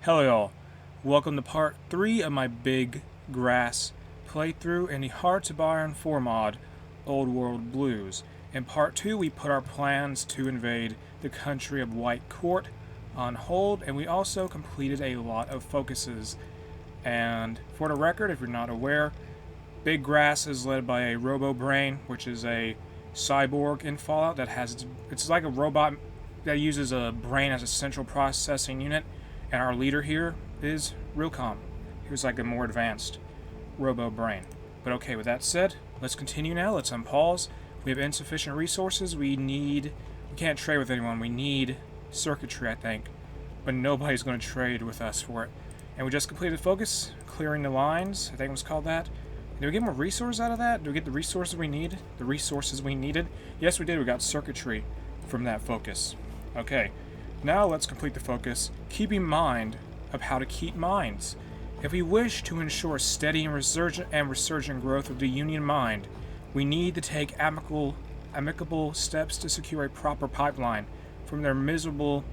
Hello y'all, welcome to part 3 of my Big Grass playthrough in the Hearts of Iron 4 mod, Old World Blues. In part 2 we put our plans to invade the country of White Court on hold, and we also completed a lot of focuses. And for the record, if you're not aware, Big Grass is led by a Robo-Brain, which is a cyborg in Fallout that has, it's like a robot that uses a brain as a central processing unit. And our leader here is Realcom. He's like a more advanced Robo-Brain. But okay, with that said, let's continue now. Let's unpause. We have insufficient resources. We can't trade with anyone. We need circuitry, I think. But nobody's going to trade with us for it. And we just completed focus, clearing the lines. I think it was called that. Did we get more resources out of that? Did we get the resources we need? The resources we needed? Yes, we did. We got circuitry from that focus. Okay. Now let's complete the focus, keeping mind of how to keep mines. If we wish to ensure steady and resurgent growth of the Union mind, we need to take amicable steps to secure a proper pipeline from their miserable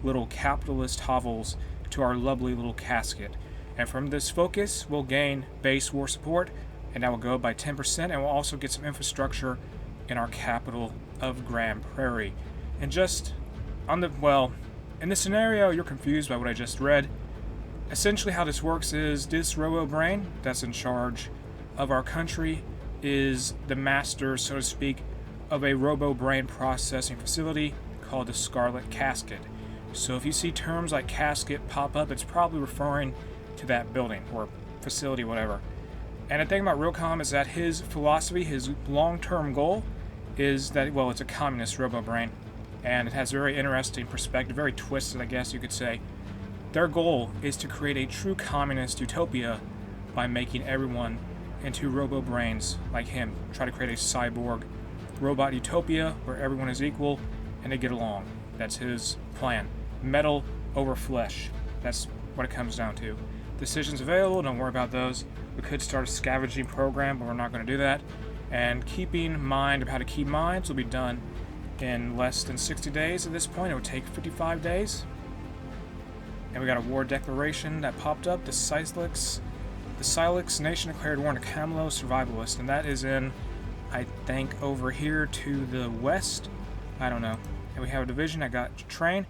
little capitalist hovels to our lovely little casket. And from this focus, we'll gain base war support, and that will go up by 10%, and we'll also get some infrastructure in our capital of Grand Prairie. And just in this scenario, you're confused by what I just read. Essentially how this works is this Robo-Brain that's in charge of our country is the master, so to speak, of a Robo-Brain processing facility called the Scarlet Casket. So if you see terms like casket pop up, it's probably referring to that building or facility, whatever. And the thing about Realcom is that his philosophy, his long-term goal is that, well, it's a communist Robo-Brain. And it has a very interesting perspective, very twisted, I guess you could say. Their goal is to create a true communist utopia by making everyone into robo-brains like him. Try to create a cyborg robot utopia where everyone is equal and they get along. That's his plan. Metal over flesh. That's what it comes down to. Decisions available, don't worry about those. We could start a scavenging program, but we're not going to do that. And keeping mind of how to keep mines will be done in less than 60 days. At this point, it would take 55 days. And we got a war declaration that popped up. The Silex Nation declared war on the Camelo Survivalists, and that is in, I think, over here to the west. I don't know. And we have a division that got trained.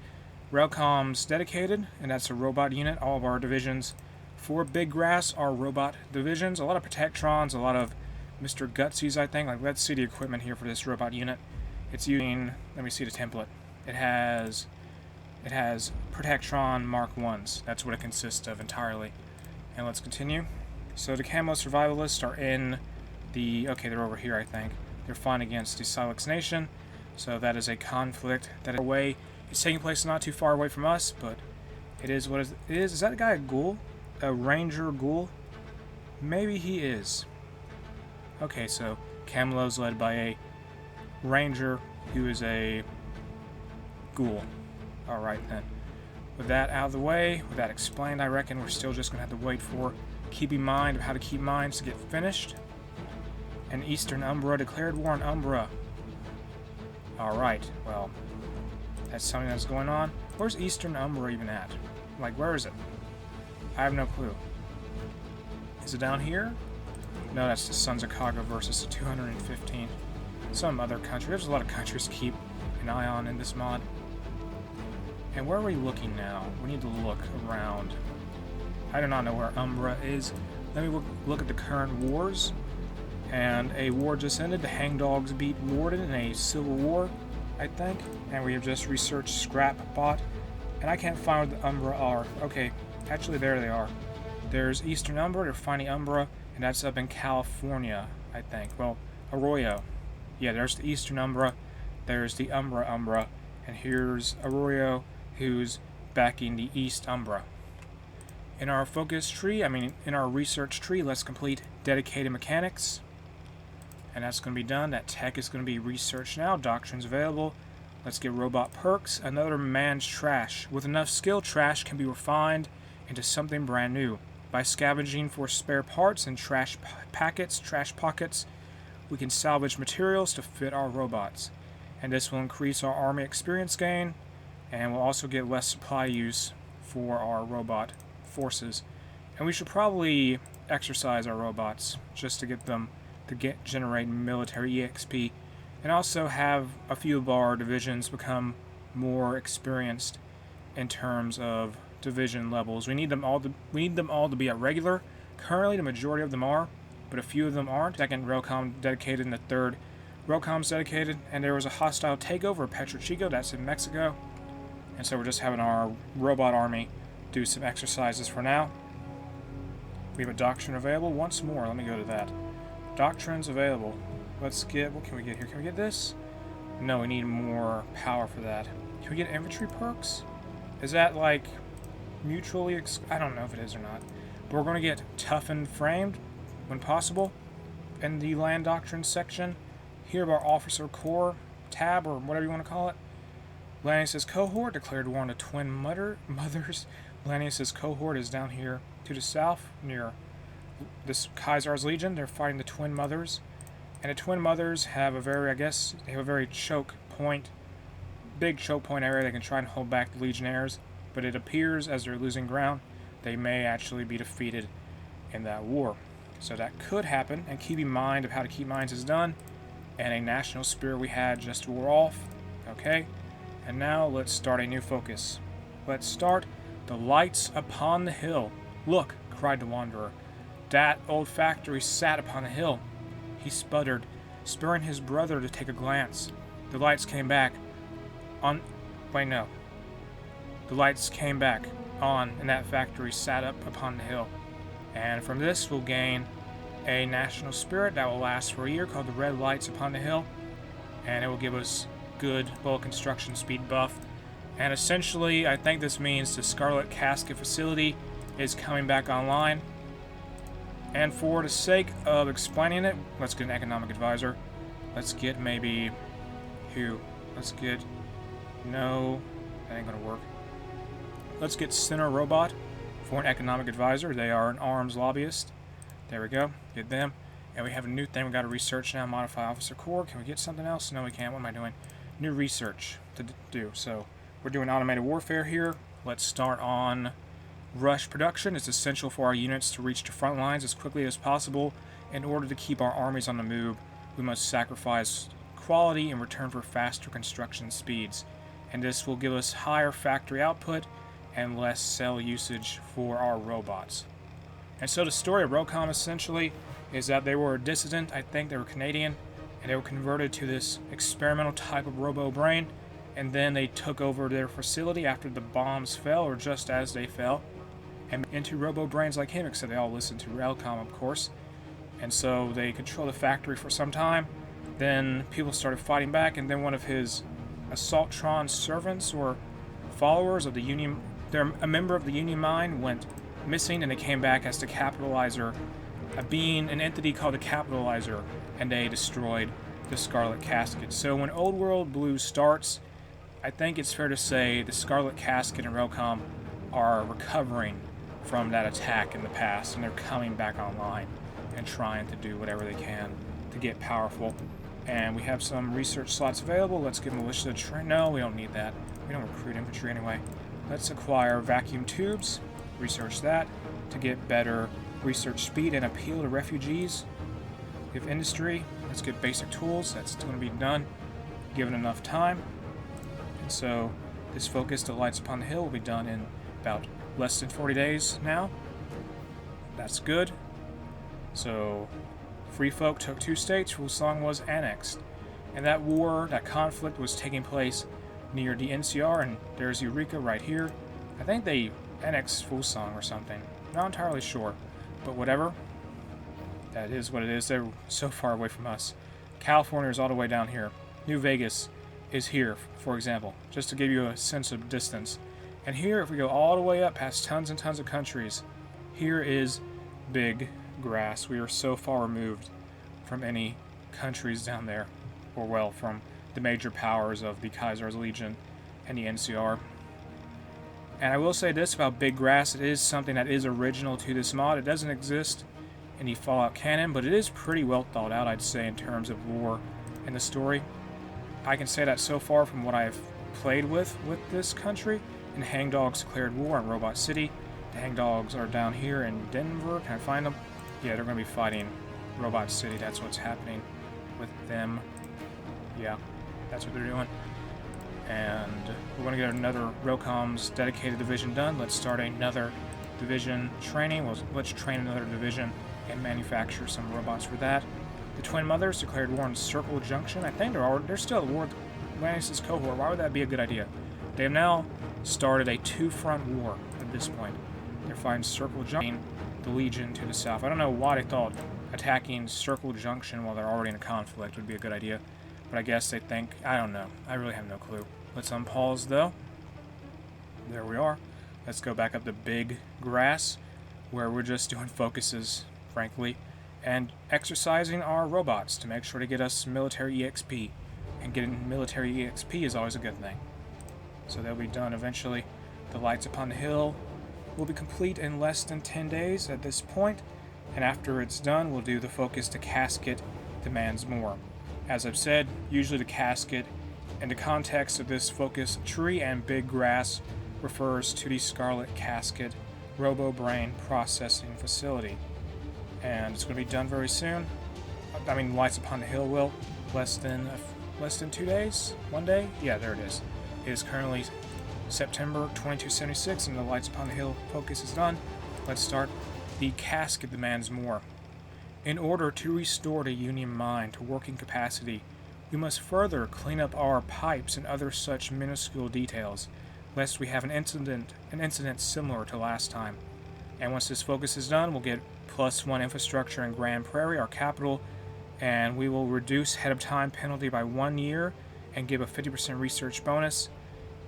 Realcom's dedicated, and that's a robot unit. All of our divisions for Big Grass are robot divisions. A lot of Protectrons, a lot of Mr. Gutsies, I think. Like, let's see the equipment here for this robot unit. It's using, let me see the template. It has Protectron Mark 1s. That's what it consists of entirely. And let's continue. So the Camo Survivalists are in the, okay, they're over here, I think. They're fighting against the Silex Nation. So that is a conflict that it's taking place not too far away from us, but it is what it is. Is that guy a ghoul? A ranger ghoul? Maybe he is. Okay, so Camelo's led by a ranger who is a ghoul. Alright then. With that out of the way, with that explained, I reckon we're still just going to have to wait for keeping mind of how to keep mines to get finished. And Eastern Umbra declared war on Umbra. Alright, well, that's something that's going on. Where's Eastern Umbra even at? Like, where is it? I have no clue. Is it down here? No, that's the Sons of Kaga versus the 215. Some other country. There's a lot of countries to keep an eye on in this mod. And where are we looking now? We need to look around. I do not know where Umbra is. Let me look at the current wars. And a war just ended. The Hangdogs beat Warden in a civil war, I think. And we have just researched Scrap Bot. And I can't find where the Umbra are. Okay, actually there they are. There's Eastern Umbra, they're finding Umbra, and that's up in California, I think. Well, Arroyo. Yeah, there's the Eastern Umbra, there's the Umbra, and here's Arroyo, who's backing the East Umbra. In our focus tree, in our research tree, let's complete dedicated mechanics. And that's going to be done. That tech is going to be researched now. Doctrines available. Let's get robot perks. Another man's trash. With enough skill, trash can be refined into something brand new. By scavenging for spare parts and trash pockets, we can salvage materials to fit our robots. And this will increase our army experience gain, And we'll also get less supply use for our robot forces. And we should probably exercise our robots just to get them to generate military EXP, and also have a few of our divisions become more experienced in terms of division levels. We need them all to be at regular. Currently, the majority of them are, but a few of them aren't. Second Railcom dedicated, and the third Railcom's dedicated. And there was a hostile takeover of Petro Chico, that's in Mexico. And so we're just having our robot army do some exercises for now. We have a doctrine available. Once more, let me go to that. Doctrines available. Let's get, what can we get here? Can we get this? No, we need more power for that. Can we get infantry perks? Is that like mutually, I don't know if it is or not. But we're going to get toughened framed when possible in the land doctrine section. Here of our officer corps tab, or whatever you want to call it. Lannius' cohort declared war on the twin mothers. Lannius' cohort is down here to the south near this Caesar's Legion. They're fighting the twin mothers. And the twin mothers have a very, they have a very big choke point area. They can try and hold back the legionnaires. But it appears as they're losing ground, they may actually be defeated in that war. So that could happen. And keep in mind of how to keep mines is done. And a national spirit we had just wore off. Okay. And now let's start a new focus. Let's start the lights upon the hill. Look, cried the wanderer. That old factory sat upon the hill. He sputtered, spurring his brother to take a glance. The lights came back on. Wait, no. The lights came back on, and that factory sat up upon the hill. And from this, we'll gain a national spirit that will last for a year called the Red Lights Upon the Hill. And it will give us good bulk construction speed buff. And essentially, I think this means the Scarlet Cask facility is coming back online. And for the sake of explaining it, let's get an economic advisor. Let's get maybe who? Let's get, no, that ain't gonna work. Let's get Center Robot for an economic advisor. They are an arms lobbyist. There we go, get them. And we have a new thing we gotta research now, modify officer corps. Can we get something else? No, we can't. What am I doing? New research to do. So we're doing automated warfare here. Let's start on rush production. It's essential for our units to reach the front lines as quickly as possible. In order to keep our armies on the move, we must sacrifice quality in return for faster construction speeds. And this will give us higher factory output and less cell usage for our robots. And so the story of Rocom essentially is that they were a dissident. I think they were Canadian, and they were converted to this experimental type of robo-brain, and then they took over their facility after the bombs fell, or just as they fell, and into robo-brains like him, except they all listened to Railcom, of course. And so they controlled the factory for some time. Then people started fighting back, and then one of his Assaultron servants or followers of the Union, a member of the Union Mine, went missing, and they came back as the Capitalizer, a being, an entity called the Capitalizer, and they destroyed the Scarlet Casket. So when Old World Blue starts, I think it's fair to say the Scarlet Casket and Railcom are recovering from that attack in the past, and they're coming back online and trying to do whatever they can to get powerful. And we have some research slots available. Let's give militia a train. No, we don't need that. We don't recruit infantry anyway. Let's acquire vacuum tubes, research that to get better research speed and appeal to refugees. We have industry. Let's get basic tools. That's going to be done given enough time. And so this focus, the lights upon the hill, will be done in about less than 40 days now. That's good. So Free Folk took 2 states. Wulsang was annexed. And that war, that conflict was taking place near the NCR, and there's Eureka right here. I think they annexed Wulsang or something. Not entirely sure, but whatever. That is what it is. They're so far away from us. California is all the way down here. New Vegas is here, for example, just to give you a sense of distance. And here, if we go all the way up past tons and tons of countries, here is Big Grass. We are so far removed from any countries down there, or well, from the major powers of the Kaiser's Legion and the NCR. And I will say this about Big Grass, it is something that is original to this mod. It doesn't exist in the Fallout canon, but it is pretty well thought out, I'd say, in terms of lore and the story. I can say that so far from what I've played with this country. And Hangdogs declared war on Robot City. The Hangdogs are down here in Denver. Can I find them? Yeah, they're going to be fighting Robot City. That's what's happening with them. Yeah, that's what they're doing. And we're going to get another Rocom's dedicated division done. Let's start another division training. Let's train another division and manufacture some robots for that. The Twin Mothers declared war on Circle Junction. I think they're still at war with Lannis's cohort. Why would that be a good idea? They have now started a two-front war at this point. They're fighting Circle Junction, the Legion to the south. I don't know why they thought attacking Circle Junction while they're already in a conflict would be a good idea. But I guess they think, I don't know. I really have no clue. Let's unpause though. There we are. Let's go back up to Big Grass, where we're just doing focuses, frankly, and exercising our robots to make sure to get us military EXP. And getting military EXP is always a good thing. So they'll be done eventually. The Lights Upon the Hill will be complete in less than 10 days at this point, and after it's done, we'll do the focus to Casket Demands More. As I've said, usually the Casket, in the context of this focus tree and Big Grass, refers to the Scarlet Casket Robo-Brain Processing Facility. And it's going to be done very soon. I mean, Lights Upon the Hill will. Less than 2 days? 1 day? Yeah, there it is. It is currently September 2276, and the Lights Upon the Hill focus is done. Let's start. The Cask Demands More. In order to restore the Union mine to working capacity, we must further clean up our pipes and other such minuscule details, lest we have an incident similar to last time. And once this focus is done, we'll get +1 infrastructure in Grand Prairie, our capital, and we will reduce head of time penalty by 1 year and give a 50% research bonus.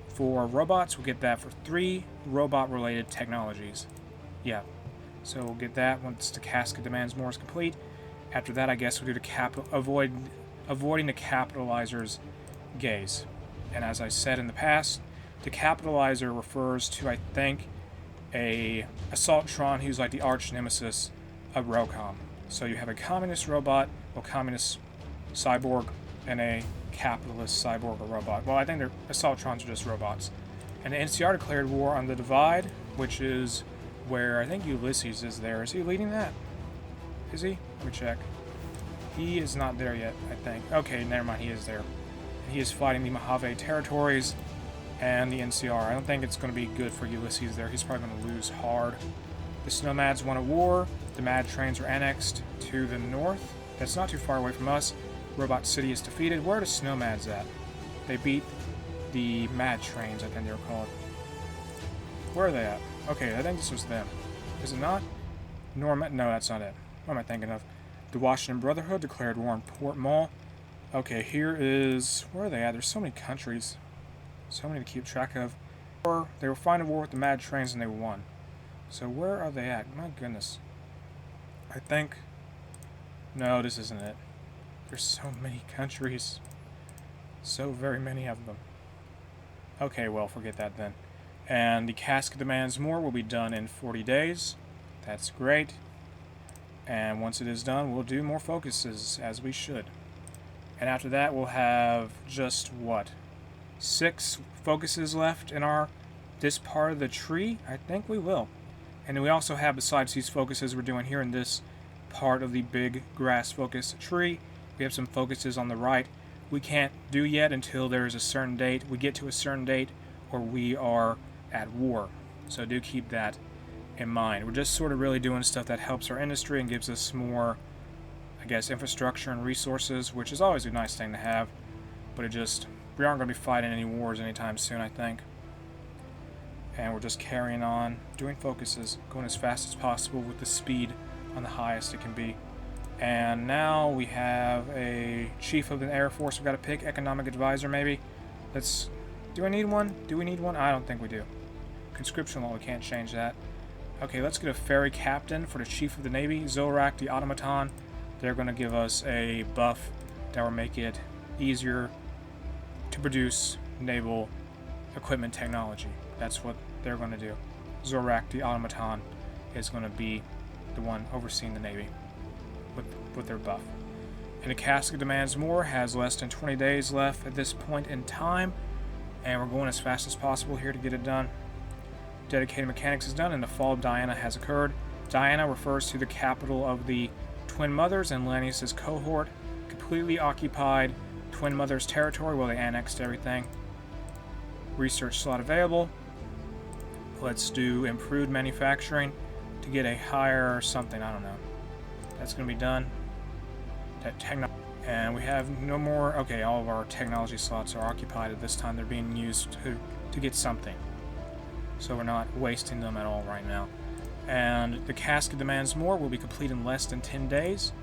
For robots, we'll get that for 3 robot-related technologies. Yeah, so we'll get that once the Cask Demands More is complete. After that, I guess we'll do the avoiding the capitalizer's gaze. And as I said in the past, the capitalizer refers to, I think, a Assaultron who's like the arch nemesis of Rocom. So you have a communist robot, or communist cyborg, and a capitalist cyborg or robot. Well, I think Assaultrons are just robots. And the NCR declared war on the Divide, which is where I think Ulysses is there. Is he leading that? Is he? Let me check. He is not there yet, I think. Okay, never mind, he is there. He is fighting the Mojave territories and the NCR. I don't think it's going to be good for Ulysses there. He's probably going to lose hard. The Snowmads won a war. The Mad Trains are annexed to the north. That's not too far away from us. Robot City is defeated. Where are the Snowmads at? They beat the Mad Trains, I think they were called. Where are they at? Okay, I think this was them. Is it not? No, that's not it. What am I thinking of? The Washington Brotherhood declared war on Port Mall. Okay, here is... Where are they at? There's so many countries. So many to keep track of. They were fighting a war with the Mad Trains and they won. So where are they at? My goodness. I think... No, this isn't it. There's so many countries. So very many of them. Okay, well, forget that then. And the Cask Demands More will be done in 40 days. That's great. And once it is done, we'll do more focuses, as we should. And after that, we'll have just, what, 6 focuses left in this part of the tree? I think we will. And then we also have, besides these focuses we're doing here in this part of the Big Grass focus tree, we have some focuses on the right we can't do yet until there is a certain date. We get to a certain date or we are at war. So do keep that in mind. We're just sort of really doing stuff that helps our industry and gives us more, I guess, infrastructure and resources, which is always a nice thing to have. But we aren't going to be fighting any wars anytime soon, I think. And we're just carrying on, doing focuses, going as fast as possible with the speed on the highest it can be. And now we have a Chief of the Air Force we've got to pick, Economic Advisor maybe. Do I need one? Do we need one? I don't think we do. Conscription law, we can't change that. Okay, let's get a ferry captain for the Chief of the Navy, Zorak the Automaton. They're going to give us a buff that will make it easier to produce naval equipment technology. That's what they're going to do. Zorak the Automaton is going to be the one overseeing the Navy with their buff. And the Cask Demands More has less than 20 days left at this point in time. And we're going as fast as possible here to get it done. Dedicated mechanics is done, and the fall of Diana has occurred. Diana refers to the capital of the Twin Mothers and Lannius' cohort. Completely occupied Twin Mothers territory while they annexed everything. Research slot available. Let's do improved manufacturing to get a higher something, I don't know. That's going to be done. And we have no more. Okay, all of our technology slots are occupied at this time. They're being used to get something. So we're not wasting them at all right now. And the Cask demands more will be complete in less than 10 days.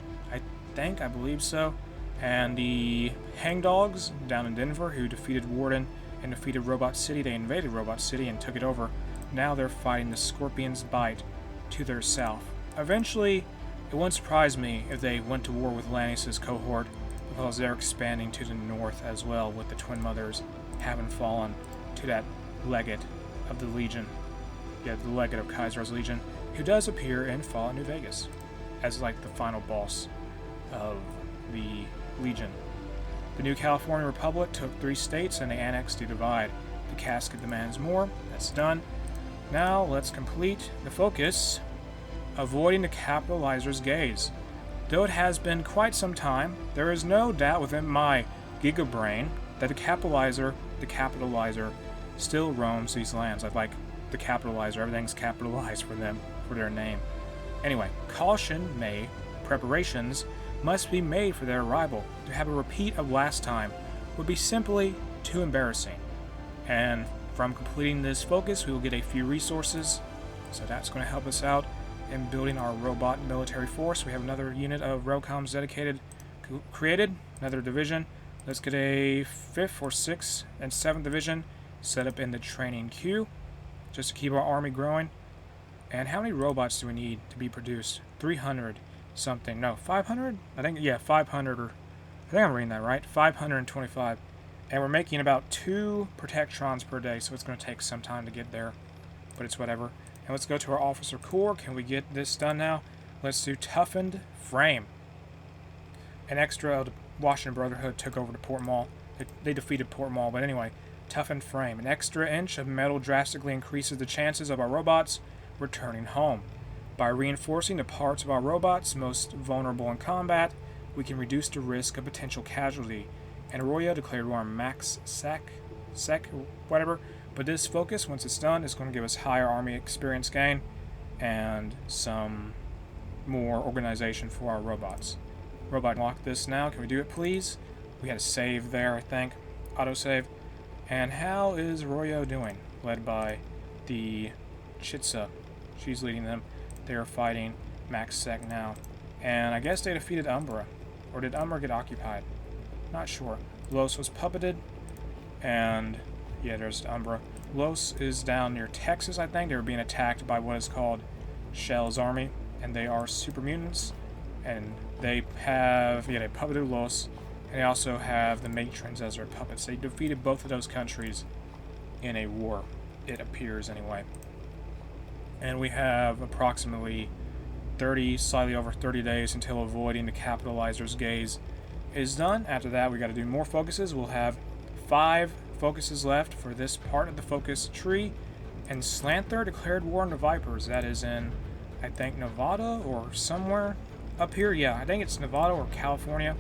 I believe so. And the Hangdogs down in Denver, who defeated Warden and defeated Robot City, they invaded Robot City and took it over. Now they're fighting the Scorpion's Bite to their south. Eventually, it wouldn't surprise me if they went to war with Lannius' cohort, because they're expanding to the north as well, with the Twin Mothers having fallen to that legate of the Legion. Yeah, the legate of Kaiser's Legion, who does appear in Fallout New Vegas as like the final boss of the Legion. The new California Republic took 3 states and they annexed the Divide. The Cask demands more. That's done. Now let's complete the focus, avoiding the capitalizer's gaze. Though it has been quite some time, there is no doubt within my Gigabrain that the capitalizer still roams these lands. I like the capitalizer. Everything's capitalized for them, for their name. Anyway, preparations must be made for their arrival. To have a repeat of last time would be simply too embarrassing. And from completing this focus, we will get a few resources. So that's going to help us out in building our robot military force. We have another unit of Rocoms dedicated, created, another division. Let's get a 5th or 6th and 7th division set up in the training queue, just to keep our army growing. And how many robots do we need to be produced? 300 something. No, 500? I think, yeah, 500, or I think I'm reading that right. 525. And we're making about 2 Protectrons per day, so it's going to take some time to get there, but it's whatever. And let's go to our officer corps. Can we get this done now? Let's do toughened frame. An extra of the Washington Brotherhood took over to Port Mall. They defeated Port Mall, but anyway, toughened frame. An extra inch of metal drastically increases the chances of our robots returning home. By reinforcing the parts of our robots most vulnerable in combat, we can reduce the risk of potential casualty. And Arroyo declared war on Max Sec, whatever. But this focus, once it's done, is going to give us higher army experience gain and some more organization for our robots. Robot, lock this now. Can we do it, please? We had a save there, I think. Autosave. And how is Arroyo doing? Led by the Chitsa. She's leading them. They are fighting Max Sec now. And I guess they defeated Umbra. Or did Umbra get occupied? Not sure. Los was puppeted. And yeah, there's Umbra. Los is down near Texas, I think. They were being attacked by what is called Shell's army. And they are super mutants. And they have, yeah, they puppeted Los. And they also have the Matrons as their puppets. They defeated both of those countries in a war. It appears, anyway. And we have approximately 30, slightly over 30 days until avoiding the capitalizer's gaze is done. After that, we got to do more focuses. We'll have 5 focuses left for this part of the focus tree. And Slanther declared war on the Vipers. That is in, I think, Nevada or somewhere up here. Yeah, I think it's Nevada or California.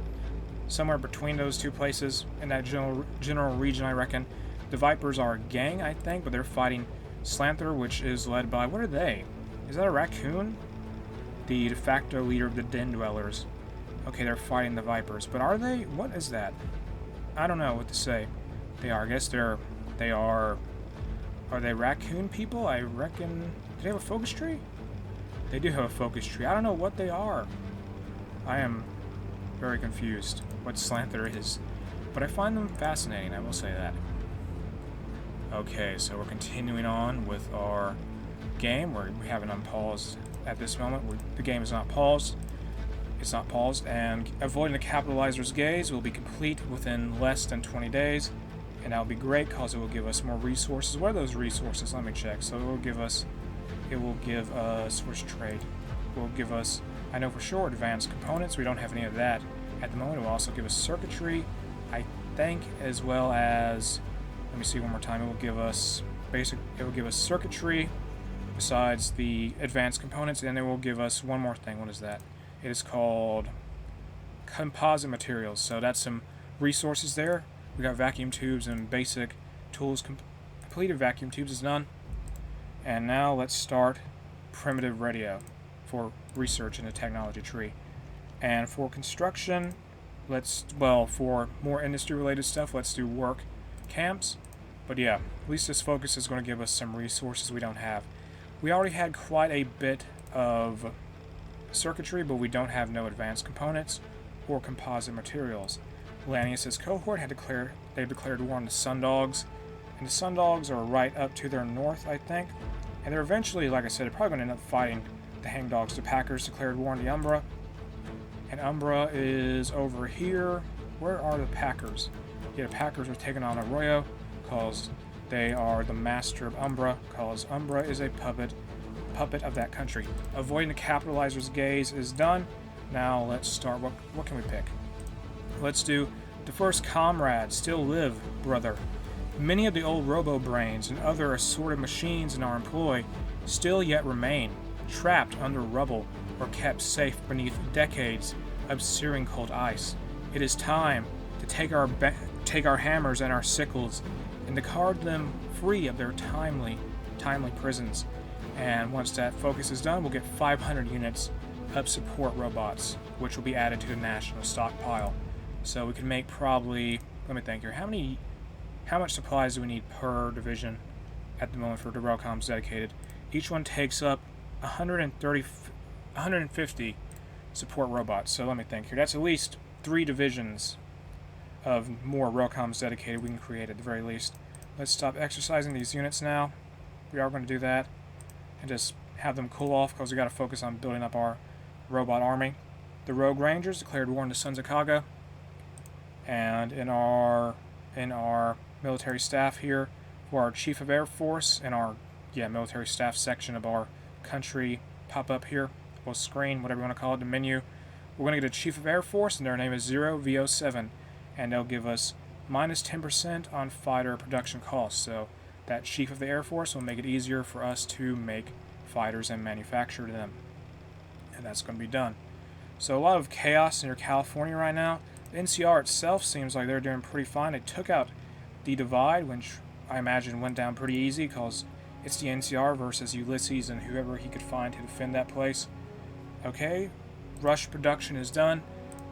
Somewhere between those two places in that general region, I reckon. The Vipers are a gang, I think, but they're fighting Slanther, which is led by, what are they? Is that a raccoon? The de facto leader of the Den Dwellers. Okay, they're fighting the Vipers, but are they? What is that? I don't know what to say. They are. I guess they are. Are they raccoon people? I reckon. Do they have a focus tree? They do have a focus tree. I don't know what they are. I am very confused what Slanther is, but I find them fascinating, I will say that. Okay, so we're continuing on with our game. We haven't unpaused at this moment. The game is not paused. It's not paused, and avoiding the capitalizer's gaze will be complete within less than 20 days, and that will be great because it will give us more resources. What are those resources? Let me check. So it will give us, which trade? It will give us, I know for sure, advanced components. We don't have any of that at the moment. It will also give us circuitry, I think, as well as Let me see one more time. It will give us circuitry besides the advanced components, and it will give us one more thing. What is that? It is called composite materials. So that's some resources there. We got vacuum tubes and basic tools completed. Vacuum tubes is done. And now let's start primitive radio for research in the technology tree. And for construction, for more industry related stuff, let's do work camps. But yeah, at least this focus is going to give us some resources we don't have. We already had quite a bit of circuitry, but we don't have no advanced components or composite materials. Lanius's cohort they've declared war on the Sundogs, and the Sundogs are right up to their north, I think. And they're eventually, like I said, they're probably going to end up fighting the Hangdogs. The Packers declared war on the Umbra, and Umbra is over here. Where are the Packers? Yeah, the Packers are taking on Arroyo, because they are the master of Umbra, because Umbra is a puppet of that country. Avoiding the capitalizer's gaze is done. Now let's start. What can we pick? Let's do the first comrade. Still live, brother. Many of the old robo-brains and other assorted machines in our employ still yet remain, trapped under rubble or kept safe beneath decades of searing cold ice. It is time to take our hammers and our sickles and to carve them free of their timely prisons. And once that focus is done, we'll get 500 units of support robots, which will be added to the national stockpile. So we can make probably, let me think here, how much supplies do we need per division at the moment for the railcoms dedicated? Each one takes up 150 support robots. So let me think here. That's at least 3 divisions of more railcoms dedicated we can create at the very least. Let's stop exercising these units now. We are going to do that and just have them cool off because we got to focus on building up our robot army. The Rogue Rangers declared war on the Sons of Kaga, and in our military staff here for our Chief of Air Force and our military staff section of our country pop up here, or screen, whatever you want to call it, the menu. We're going to get a Chief of Air Force, and their name is 0VO7, and they'll give us minus 10% on fighter production costs. So that Chief of the Air Force will make it easier for us to make fighters and manufacture them. And that's going to be done. So a lot of chaos near California right now. The NCR itself seems like they're doing pretty fine. They took out the Divide, which I imagine went down pretty easy because it's the NCR versus Ulysses and whoever he could find to defend that place. Okay, rush production is done.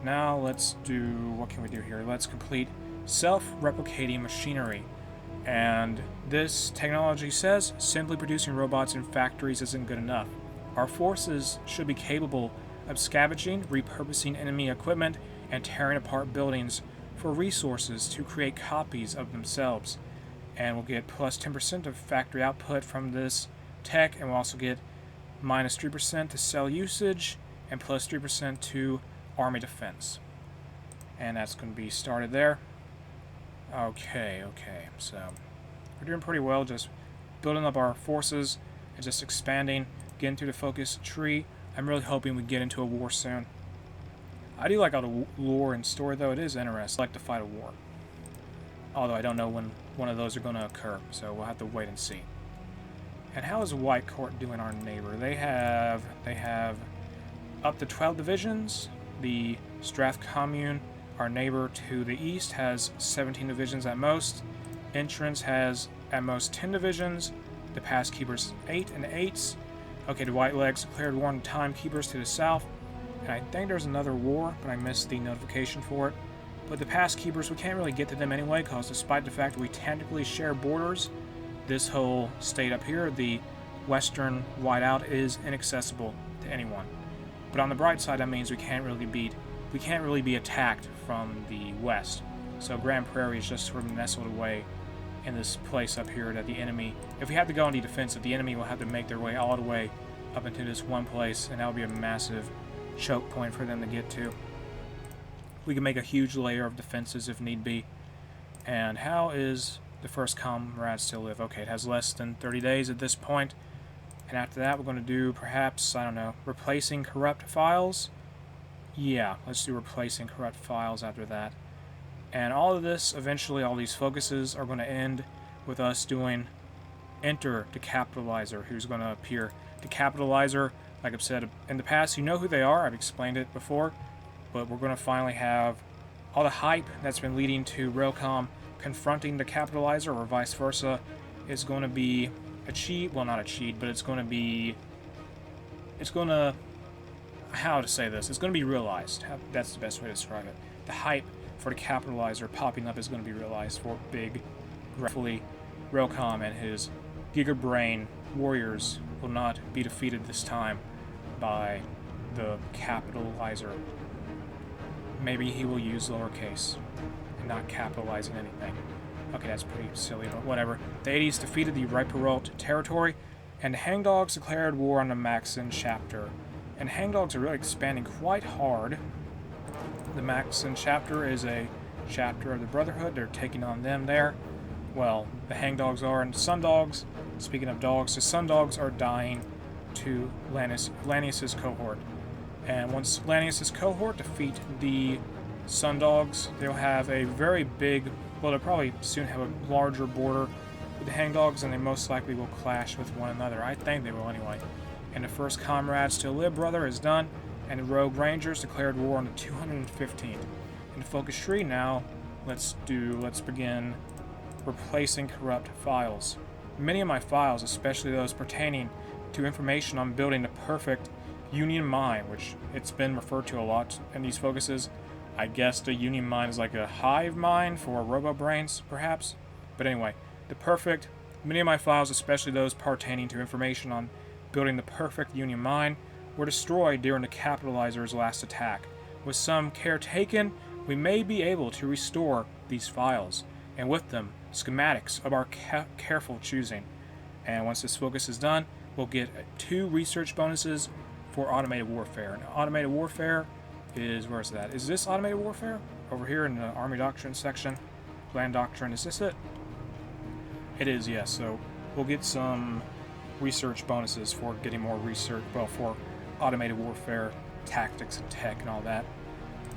Now let's do, what can we do here? Let's complete self-replicating machinery. And this technology says simply producing robots in factories isn't good enough. Our forces should be capable of scavenging, repurposing enemy equipment, and tearing apart buildings for resources to create copies of themselves. And we'll get plus 10% of factory output from this tech, and we'll also get minus 3% to cell usage, and plus 3% to army defense. And that's going to be started there. Okay, so we're doing pretty well, just building up our forces and just expanding, getting through the focus tree. I'm really hoping we get into a war soon. I do like all the lore and story, though. It is interesting. I like to fight a war. Although I don't know when one of those are going to occur, so we'll have to wait and see. And how is White Court doing, our neighbor? They have up to 12 divisions. The Strath Commune, our neighbor to the east, has 17 divisions at most. Entrance has at most 10 divisions. The Pass Keepers 8 and 8s. Okay, the White Legs declared war on the Timekeepers to the south. And I think there's another war, but I missed the notification for it. But the Pass Keepers, we can't really get to them anyway, because despite the fact that we technically share borders, this whole state up here, the western whiteout, is inaccessible to anyone. But on the bright side, that means we can't really be attacked from the west. So Grand Prairie is just sort of nestled away in this place up here that the enemy, if we have to go on the defensive, the enemy will have to make their way all the way up into this one place, and that will be a massive choke point for them to get to. We can make a huge layer of defenses if need be. And how is the first comrade still live? Okay, it has less than 30 days at this point. And after that, we're going to do perhaps, I don't know, replacing corrupt files. Yeah, let's do replacing corrupt files after that. And all of this, eventually all these focuses are going to end with us doing enter Decapitalizer, who's going to appear. Decapitalizer, like I've said in the past, you know who they are. I've explained it before, but we're going to finally have all the hype that's been leading to Railcom confronting Decapitalizer, or vice versa, is going to be a cheat. Well, not a cheat, but it's going to, how to say this? It's going to be realized. That's the best way to describe it. The hype for the Capitalizer popping up is going to be realized for big, gratefully, Railcom and his Gigabrain warriors will not be defeated this time by the Capitalizer. Maybe he will use lowercase and not capitalizing anything. Okay, that's pretty silly, but whatever. The 80s defeated the Riperalt territory, and the Hangdogs declared war on the Maxon chapter. And Hangdogs are really expanding quite hard. The Maxon chapter is a chapter of the Brotherhood. They're taking on them there. Well, the Hangdogs are, and the Sundogs, speaking of dogs, the Sundogs are dying to Lanius's cohort. And once Lanius's cohort defeat the Sundogs, they'll have a very big, well, they'll probably soon have a larger border with the Hangdogs, and they most likely will clash with one another. I think they will anyway. And the first Comrades to Live Brother is done, and the Rogue Rangers declared war on the 215th. In the focus tree now, let's begin replacing corrupt files. Many of my files, especially those pertaining to information on building the perfect Union Mine, which it's been referred to a lot in these focuses. I guess the Union Mine is like a hive mind for robo-brains, perhaps? But anyway, many of my files, especially those pertaining to information on building the perfect Union Mine, were destroyed during the Capitalizer's last attack. With some care taken, we may be able to restore these files, and with them, schematics of our careful choosing. And once this focus is done, we'll get 2 research bonuses for automated warfare. And automated warfare is, where is that? Is this automated warfare? Over here in the Army Doctrine section. Land Doctrine, is this it? It is, yes. So we'll get some research bonuses for getting more research, well, for automated warfare, tactics and tech and all that.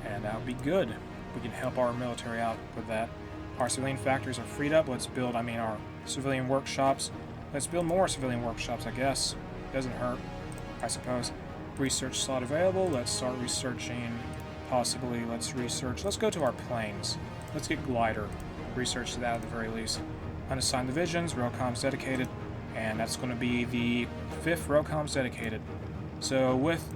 And that'll be good. We can help our military out with that. Our civilian factories are freed up. Let's build, our civilian workshops. Let's build more civilian workshops, I guess. Doesn't hurt, I suppose. Research slot available. Let's start researching, possibly. Let's go to our planes. Let's get glider. Research that at the very least. Unassigned divisions, Railcom's dedicated, and that's going to be the 5th Railcom's dedicated. So with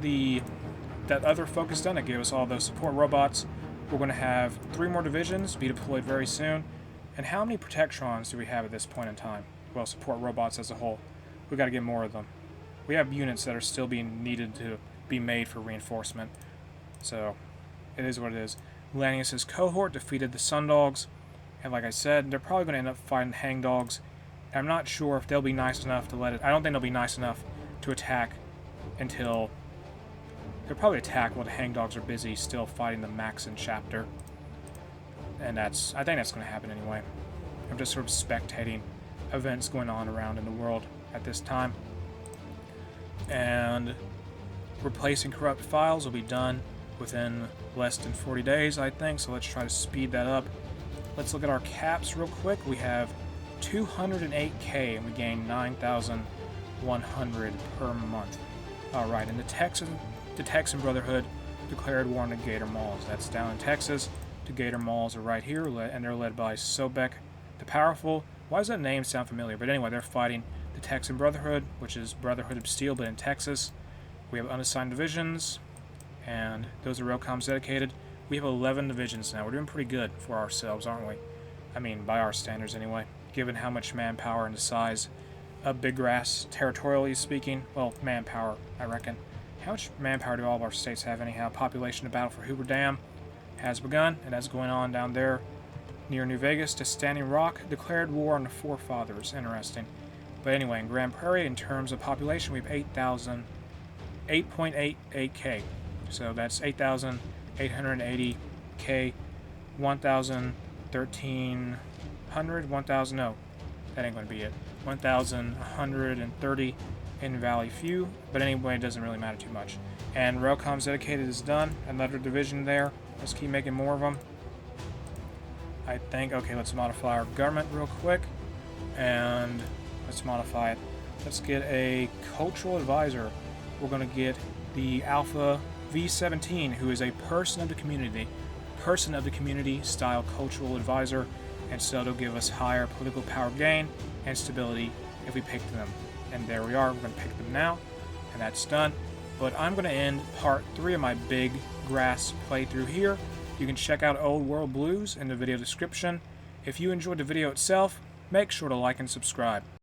that other focus done, it gave us all those support robots. We're going to have 3 more divisions be deployed very soon. And how many Protectrons do we have at this point in time? Well, support robots as a whole. We've got to get more of them. We have units that are still being needed to be made for reinforcement. So, it is what it is. Lanius's cohort defeated the Sundogs. And like I said, they're probably going to end up fighting Hangdogs. I'm not sure if they'll be nice enough to let it... I don't think they'll be nice enough to attack until... They'll probably attack while the Hangdogs are busy still fighting the Maxon chapter. And I think that's going to happen anyway. I'm just sort of spectating events going on around in the world at this time. And replacing corrupt files will be done within less than 40 days, I think, so let's try to speed that up. Let's look at our caps real quick. We have 208k and we gain 9,100 per month. Alright, and the Texan Brotherhood declared war on the Gator Malls. That's down in Texas. The Gator Malls are right here, and they're led by Sobek the Powerful. Why does that name sound familiar? But anyway, they're fighting the Texan Brotherhood, which is Brotherhood of Steel, but in Texas. We have unassigned divisions, and those are Railcom's dedicated. We have 11 divisions now. We're doing pretty good for ourselves, aren't we? By our standards anyway, given how much manpower and the size of Big Grass, territorially speaking. Well, manpower, I reckon. How much manpower do all of our states have anyhow? Population to battle for Hoover Dam has begun, and that's going on down there near New Vegas. To Standing Rock declared war on the Forefathers. Interesting. But anyway, in Grand Prairie, in terms of population, we have 8.88k. So that's 8,880k, 1,013, 1,000, no, that ain't going to be it. 1,130 in Valley Few, but anyway, it doesn't really matter too much. And Railcom's dedicated is done. Another division there. Let's keep making more of them. I think, okay, let's modify our government real quick. And let's modify it. Let's get a cultural advisor. We're going to get the Alpha V17, who is a person of the community style cultural advisor, and so it'll give us higher political power gain and stability if we pick them. And there we are. We're going to pick them now, and that's done. But I'm going to end part 3 of my big grass playthrough here. You can check out Old World Blues in the video description. If you enjoyed the video itself, make sure to like and subscribe.